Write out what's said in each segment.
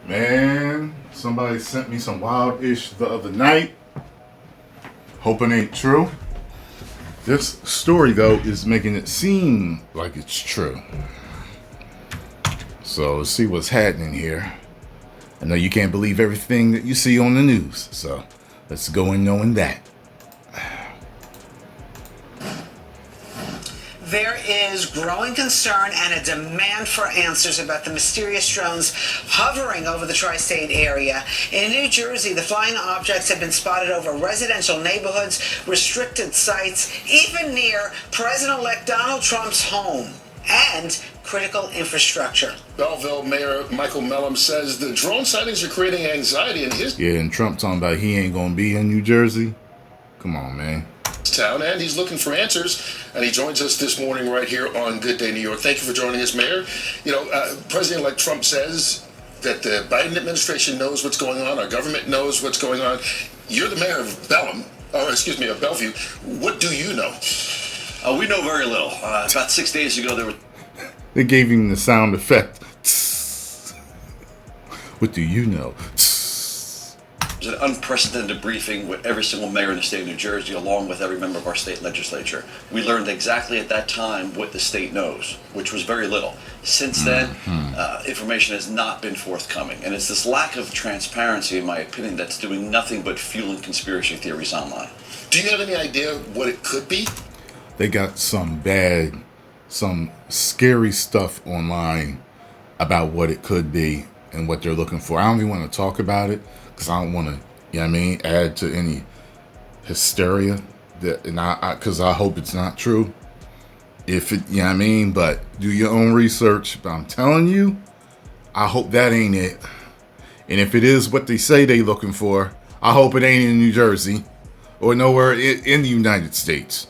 Man, somebody sent me some wild ish the other night. Hoping ain't true. This story, though, is making it seem like it's true. So let's see what's happening here. I know you can't believe everything that you see on the news, so let's go in knowing that. There is growing concern and a demand for answers about the mysterious drones hovering over the tri-state area. In New Jersey, the flying objects have been spotted over residential neighborhoods, restricted sites, even near President-elect Donald Trump's home and critical infrastructure. Belleville Mayor Michael Mellum says the drone sightings are creating anxiety in his And Trump talking about he ain't gonna be in New Jersey. Come on, man. town, and he's looking for answers. And he joins us this morning right here on Good Day New York. Thank you for joining us, Mayor. President-elect Trump says that the Biden administration knows what's going on. Our government knows what's going on. You're the mayor of Bellevue. What do you know? We know very little. About 6 days ago, there was... They gave him the sound effect. What do you know? It was an unprecedented briefing with every single mayor in the state of New Jersey, along with every member of our state legislature. We learned exactly at that time what the state knows, which was very little. Since then, information has not been forthcoming. And it's this lack of transparency, in my opinion, that's doing nothing but fueling conspiracy theories online. Do you have any idea what it could be? They got some scary stuff online about what it could be and what they're looking for. I don't even want to talk about it because I don't want to, add to any hysteria. Because I hope it's not true. If it, but do your own research. But I'm telling you, I hope that ain't it. And if it is what they say they looking for, I hope it ain't in New Jersey or nowhere in the United States.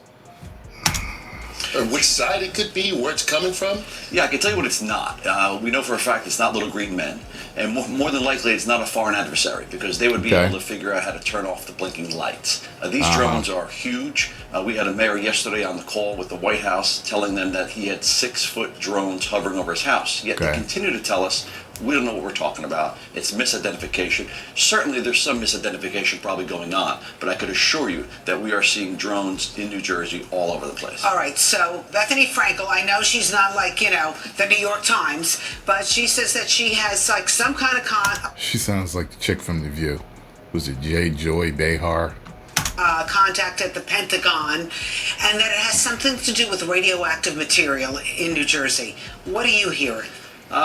Or which side it could be, where it's coming from? Yeah, I can tell you what it's not. We know for a fact it's not little green men. And more than likely, it's not a foreign adversary, because they would be able to figure out how to turn off the blinking lights. These drones are huge. We had a mayor yesterday on the call with the White House telling them that he had 6-foot drones hovering over his house. Yet they continue to tell us, we don't know what we're talking about. It's misidentification. Certainly there's some misidentification probably going on, but I could assure you that we are seeing drones in New Jersey all over the place. All right, so Bethany Frankel, I know she's not like, the New York Times, but she says that she has like some kind of She sounds like the chick from The View. Was it J. Joy Behar? contact at the Pentagon, and that it has something to do with radioactive material in New Jersey. What are you hearing?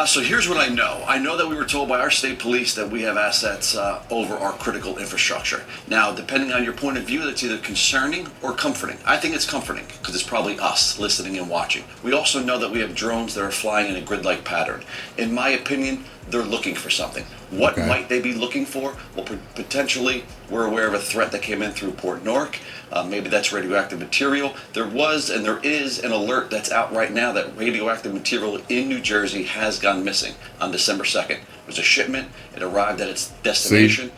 So here's what I know. I know that we were told by our state police that we have assets over our critical infrastructure. Now, depending on your point of view, that's either concerning or comforting. I think it's comforting because it's probably us listening and watching. We also know that we have drones that are flying in a grid-like pattern. In my opinion, they're looking for something. What might they be looking for? Well, potentially, we're aware of a threat that came in through Port Newark. Maybe that's radioactive material. There was and there is an alert that's out right now that radioactive material in New Jersey has gone missing on December 2nd. It was a shipment. It arrived at its destination.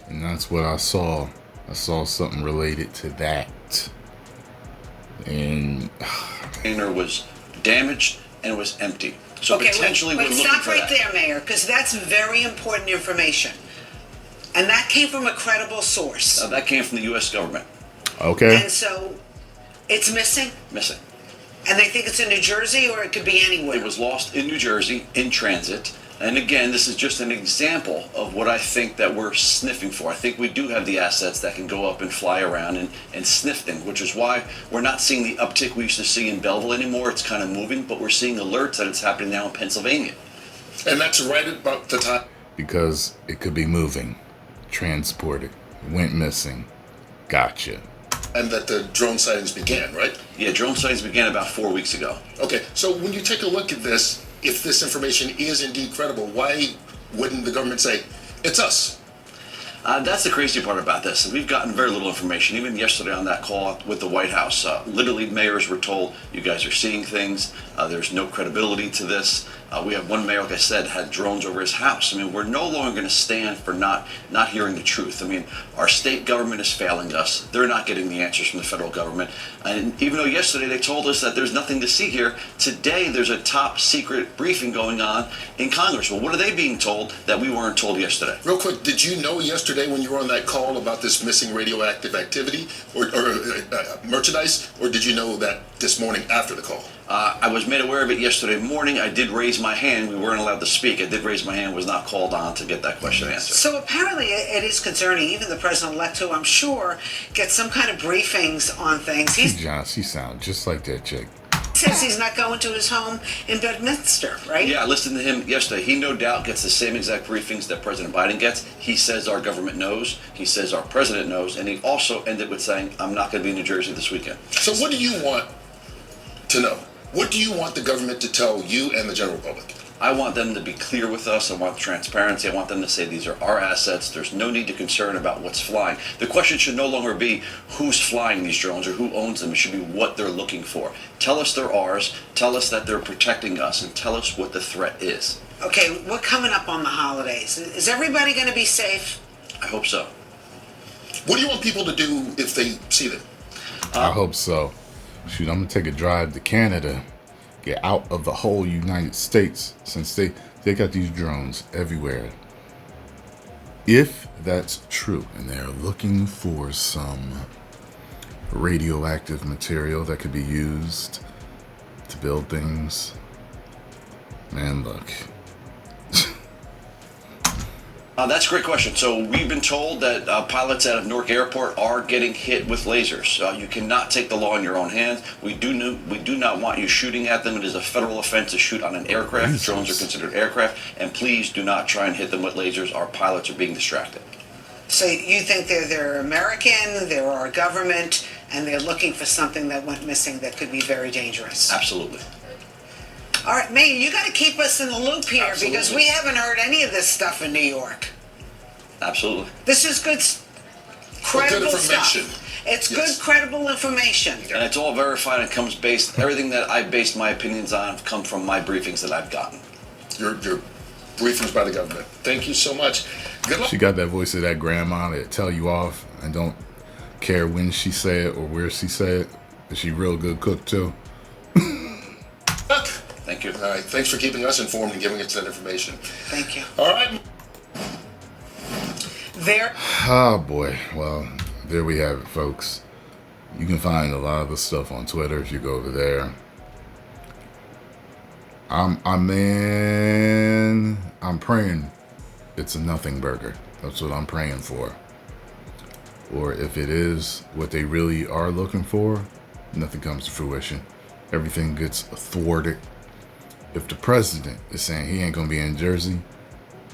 And that's what I saw. I saw something related to that. And the container was damaged and it was empty. So potentially we're looking for that. Stop right there, Mayor, because that's very important information. And that came from a credible source. That came from the U.S. government. Okay. And so it's missing? Missing. And they think it's in New Jersey, or it could be anywhere? It was lost in New Jersey, in transit. And again, this is just an example of what I think that we're sniffing for. I think we do have the assets that can go up and fly around and sniff things, which is why we're not seeing the uptick we used to see in Belleville anymore. It's kind of moving, but we're seeing alerts that it's happening now in Pennsylvania. And that's right about the time. Because it could be moving, transported, went missing. Gotcha. And that the drone sightings began, right? Yeah, drone sightings began about 4 weeks ago. Okay, so when you take a look at this, if this information is indeed credible, why wouldn't the government say, it's us? That's the crazy part about this. We've gotten very little information. Even yesterday on that call with the White House, literally mayors were told, you guys are seeing things. There's no credibility to this. We have one mayor, like I said, had drones over his house. I mean, we're no longer going to stand for not hearing the truth. I mean, our state government is failing us. They're not getting the answers from the federal government. And even though yesterday they told us that there's nothing to see here, today there's a top secret briefing going on in Congress. Well, what are they being told that we weren't told yesterday? Real quick, did you know yesterday when you were on that call about this missing radioactive activity or merchandise, or did you know that this morning after the call? I was made aware of it yesterday morning. I did raise my hand. We weren't allowed to speak. I did raise my hand, was not called on to get that question answered. So apparently it is concerning. Even the president-elect, who I'm sure gets some kind of briefings on things. He She sounds just like that chick. says he's not going to his home in Bedminster, right? Yeah, I listened to him yesterday. He no doubt gets the same exact briefings that President Biden gets. He says our government knows. He says our president knows. And he also ended with saying, I'm not going to be in New Jersey this weekend. So what do you want to know? What do you want the government to tell you and the general public? I want them to be clear with us. I want transparency. I want them to say these are our assets. There's no need to concern about what's flying. The question should no longer be who's flying these drones or who owns them. It should be what they're looking for. Tell us they're ours. Tell us that they're protecting us, and tell us what the threat is. Okay, we're coming up on the holidays. Is everybody going to be safe? I hope so. What do you want people to do if they see them? I hope so. Shoot, I'm gonna take a drive to Canada, get out of the whole United States, since they got these drones everywhere. If that's true, and they're looking for some radioactive material that could be used to build things, man, look. That's a great question. So we've been told that pilots out of Newark Airport are getting hit with lasers. You cannot take the law in your own hands. We do not want you shooting at them. It is a federal offense to shoot on an aircraft. Jesus. Drones are considered aircraft. And please do not try and hit them with lasers. Our pilots are being distracted. So you think they're American, they're our government, and they're looking for something that went missing that could be very dangerous? Absolutely. All right, Mayor, you got to keep us in the loop here. Absolutely. Because we haven't heard any of this stuff in New York. Absolutely. This is good, credible information. stuff. It's Yes. good, credible information. And it's all verified and comes based, everything that I based my opinions on have come from my briefings that I've gotten. Your briefings by the government. Thank you so much. Good luck. She got that voice of that grandma that tell you off and don't care when she say it or where she say it. Is she real good cook too? Thank you. All right. Thanks for keeping us informed and giving us that information. Thank you. All right. There. Oh boy. Well, there we have it, folks. You can find a lot of the stuff on Twitter if you go over there. I'm praying it's a nothing burger. That's what I'm praying for. Or if it is what they really are looking for, nothing comes to fruition. Everything gets thwarted. If the president is saying he ain't gonna be in Jersey,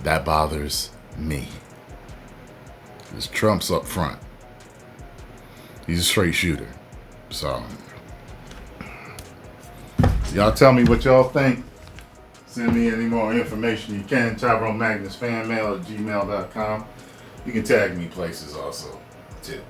that bothers me. Because Trump's up front. He's a straight shooter. So, y'all tell me what y'all think. Send me any more information you can. Tyrone Magnus fanmail at gmail.com. You can tag me places also, too.